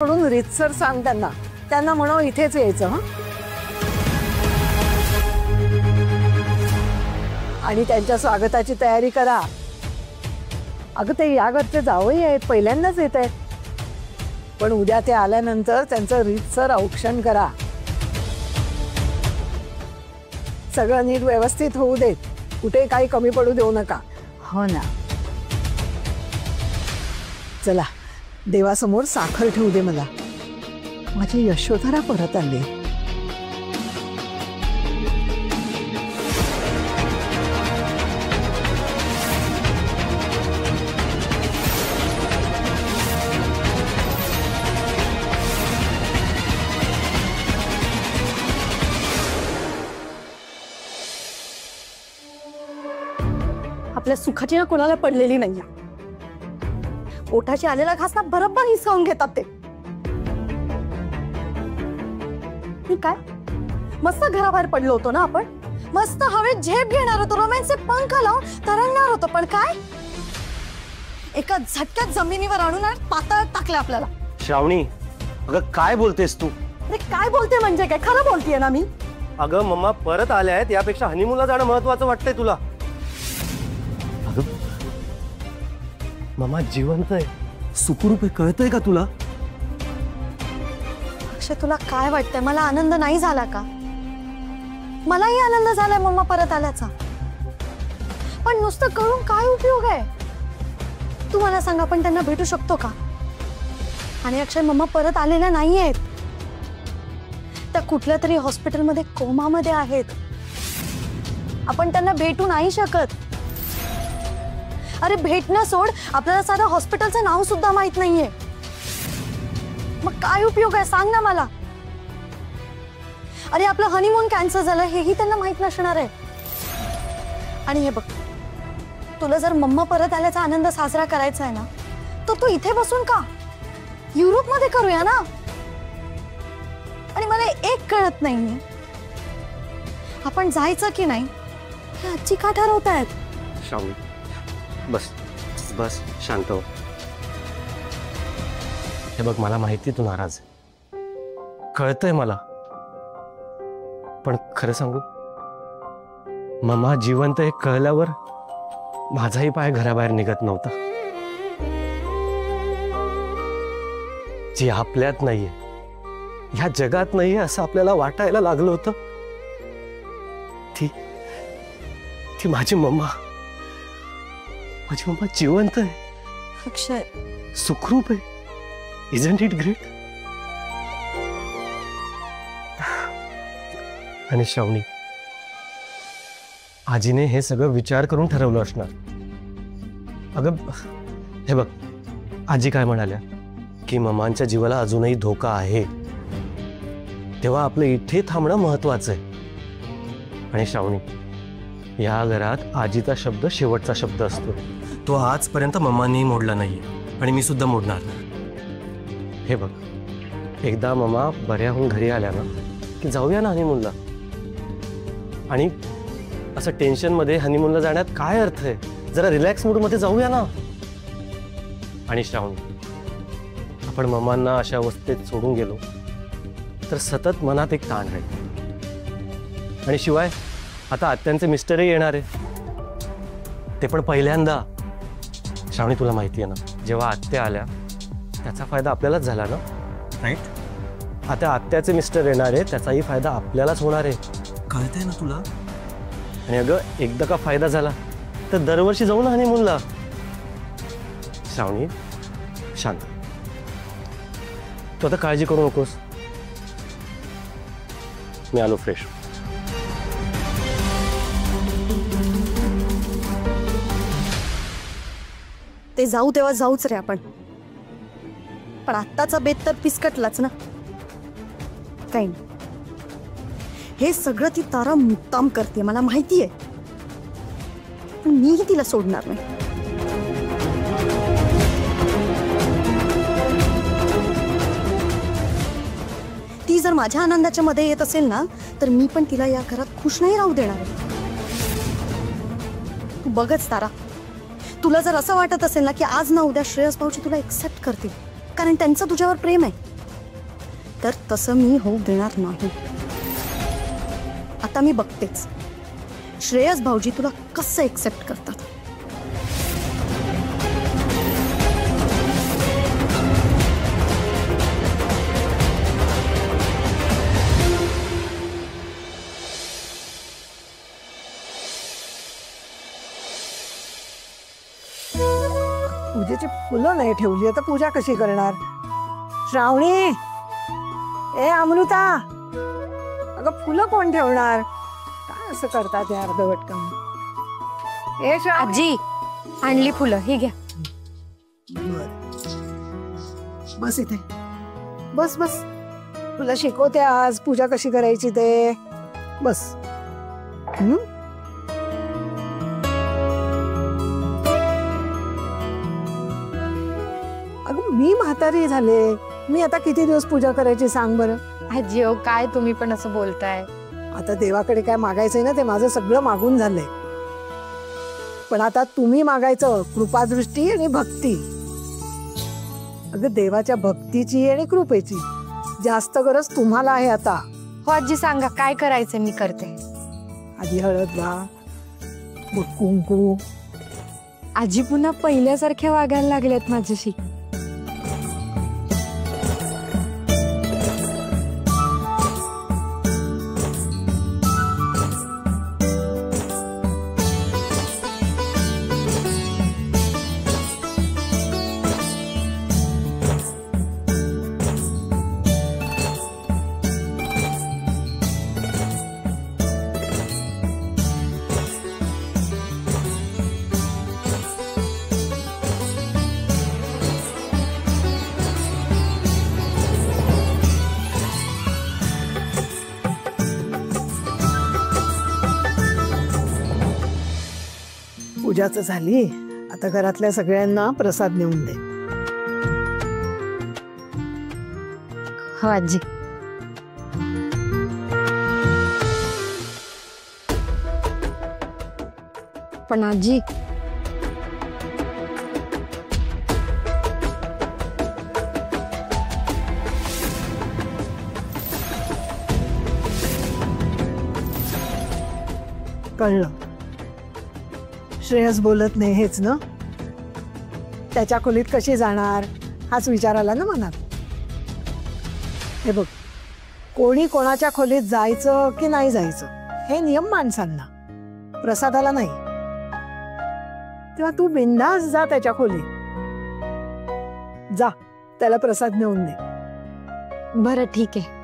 म्हणून रीतसर सांग त्यांना म्हणो इथेच यायचं हं. आणि त्यांच्या स्वागताची तयारी करा. अगं ते या घरचे जावई आहेत, पहिल्यांदाच येत आहेत. पण उद्या ते आल्यानंतर त्यांचं रीतसर औक्षण करा. सगळं नीट व्यवस्थित होऊ देत, कुठे काही कमी पडू देऊ नका. हो ना. चला देवासमोर साखर ठेवू दे मला. माझी यशोधरा परत आली. आपल्या सुखाची ना कोणाला पडलेली नाहीये. ओठाची आलेला घास ना बरोबर हिसकावून घेतात ते. काय मस्त घराबाहेर पडलो होतो ना आपण, मस्त हवेत झेप घेणार होतो, रोमॅन्सचे पंख लावून तरंगणार होतो. पण काय एका झटक्यात जमिनीवर आणून पातळ टाकले आपल्याला. श्रावणी, अगं काय बोलतेस तू? अरे काय बोलते म्हणजे काय, खरं बोलतेय ना मी. अगं मम्मा परत आल्या आहेत, यापेक्षा हनीमूनला जाणं महत्वाचं वाटतंय तुला? अगं मम्मा जिवंत आहे, सुखरूप आहे, कळतंय का तुला? अक्षय तुला काय वाटतंय, मला आनंद नाही झाला का? मलाही आनंद झालाय मम्मा परत आल्याचा. पण नुसतं कळून काय उपयोग आहे? तू मला सांग, आपण त्यांना भेटू शकतो का? आणि अक्षय मम्मा परत आलेल्या नाहीयेत, त्या कुठल्या तरी हॉस्पिटलमध्ये कोमामध्ये आहेत. आपण त्यांना भेटू नाही शकत. अरे भेटणं सोड, आपल्याला साधं हॉस्पिटलचं नाव सुद्धा माहित नाहीये. मग काय उपयोग आहे सांग ना मला. अरे आपलं हनीमून कॅन्सल झालं हेही त्यांना माहित नसणार आहे. आणि हे बघ, तुला जर मम्मा परत आल्याचा आनंद साजरा करायचा आहे ना, तर तू इथे बसून का, युरोप मध्ये करूया ना. आणि मला एक कळत नाहीये, आपण जायचं की नाही हे आजी का ठरवतायत? श्रावणी बस बस शांत हो. हे बघ मला माहिती तू नाराज आहे, कळतंय मला. पण खरं सांगू, मम्मा जिवंत हे कळल्यावर माझाही पाय घराबाहेर निघत नव्हता. जी आपल्यात नाहीये, ह्या जगात नाहीये असं आपल्याला वाटायला लागलं होतं, ती माझी मम्मा जिवंत आहे. अक्षय सुखरूप आहे. Isn't it great? आणि श्रावणी, आजीने हे सगळं विचार करून ठरवलं असणार. अगं हे बघ, आजी काय म्हणाल्या की मम्मांच्या जीवाला अजूनही धोका आहे, तेव्हा आपलं इथे थांबणं महत्वाचं आहे. आणि श्रावणी, या घरात आजीचा शब्द शेवटचा शब्द असतो. तो आजपर्यंत मम्मांनी मोडला नाहीये आणि मी सुद्धा मोडणार नाही. हे बघ, एकदा मम्मा बऱ्या होऊन घरी आल्या ना की जाऊया ना हनीमूनला. आणि असं टेन्शनमध्ये हनीमूनला जाण्यात काय अर्थ आहे? जरा रिलॅक्स मूडमध्ये जाऊया ना. आणि श्रावणी, आपण मम्मांना अशा अवस्थेत सोडून गेलो तर सतत मनात एक ताण राहील. आणि शिवाय आता आत्यांचे मिस्टरही येणार आहे, ते पण पहिल्यांदा. श्रावणी तुला माहिती आहे ना, जेव्हा आत्या आल्या त्याचा फायदा आपल्यालाच झाला ना, राईट? आता आत्याचे मिस्टर येणार आहे, त्याचाही फायदा आपल्यालाच होणार आहे, कळतंय ना तुला? आणि अगं एकदा का फायदा झाला तर दरवर्षी जाऊ ना हनीमूनला. श्रावणी शांत, तू आता काळजी करू नकोस, मी आलो फ्रेश. ते जाऊ तेव्हा जाऊच रे आपण, पण आत्ताचा बेत तर पिसकटलाच ना. काही नाही, हे सगळं ती तारा मुद्दाम करते मला माहितीये, पण मीही तिला सोडणार नाही. ती जर माझ्या आनंदाच्या मध्ये येत असेल ना, तर मी पण तिला या घरात खुश नाही राहू देणार. तू बघच तारा, तुला जर असं वाटत असेल ना की आज ना उद्या श्रेयस भाऊजी तुला एक्सेप्ट करतील, कारण त्यांचं तुझ्यावर प्रेम आहे, तर तसं मी होऊ देणार नाही. आता मी बघतेच श्रेयस भाऊजी तुला कसं एक्सेप्ट करतात. पूजेची फुलं नाही ठेवली, आता पूजा कशी करणार? श्रावणी, ए अमृता, अगं फुलं कोण ठेवणार? काय असं करतात या अर्धवट काम? ए श्रावणी. आजी आणली फुलं, ही घ्या. बरं. बस इथे, बस बस. तुला शिकवते आज पूजा कशी करायची ते. बस. अगं मी म्हातारी झाले, मी आता किती दिवस पूजा करायची सांग बरं? आजी हो, काय तुम्ही पण असं बोलताय? आता देवाकडे काय मागायचंय ना, ते माझं सगळं मागून झालंय. पण आता तुम्ही मागायचं कृपादृष्टी आणि भक्ती. अगं देवाच्या भक्तीची आणि कृपेची जास्त गरज तुम्हाला आहे आता. हो आजी, सांगा काय करायचं, मी करते. आधी हळद वा, मग कुंकू. आजी पुन्हा पहिल्यासारख्या वागायला लागल्यात माझ्याशी. पूजाच झाली, आता घरातल्या सगळ्यांना प्रसाद नेऊन दे. हो आजी. पण आजी, कळलं. श्रेयस बोलत नाही हेच ना? त्याच्या खोलीत कशी जाणार हाच विचार आला ना मनात. हे बघ, कोणी कोणाच्या खोलीत जायचं की नाही जायचं हे नियम माणसांना, प्रसादाला नाही. तेव्हा तू बिनधास्त जा त्याच्या खोलीत, जा त्याला प्रसाद नेऊन दे. बरं ठीक आहे.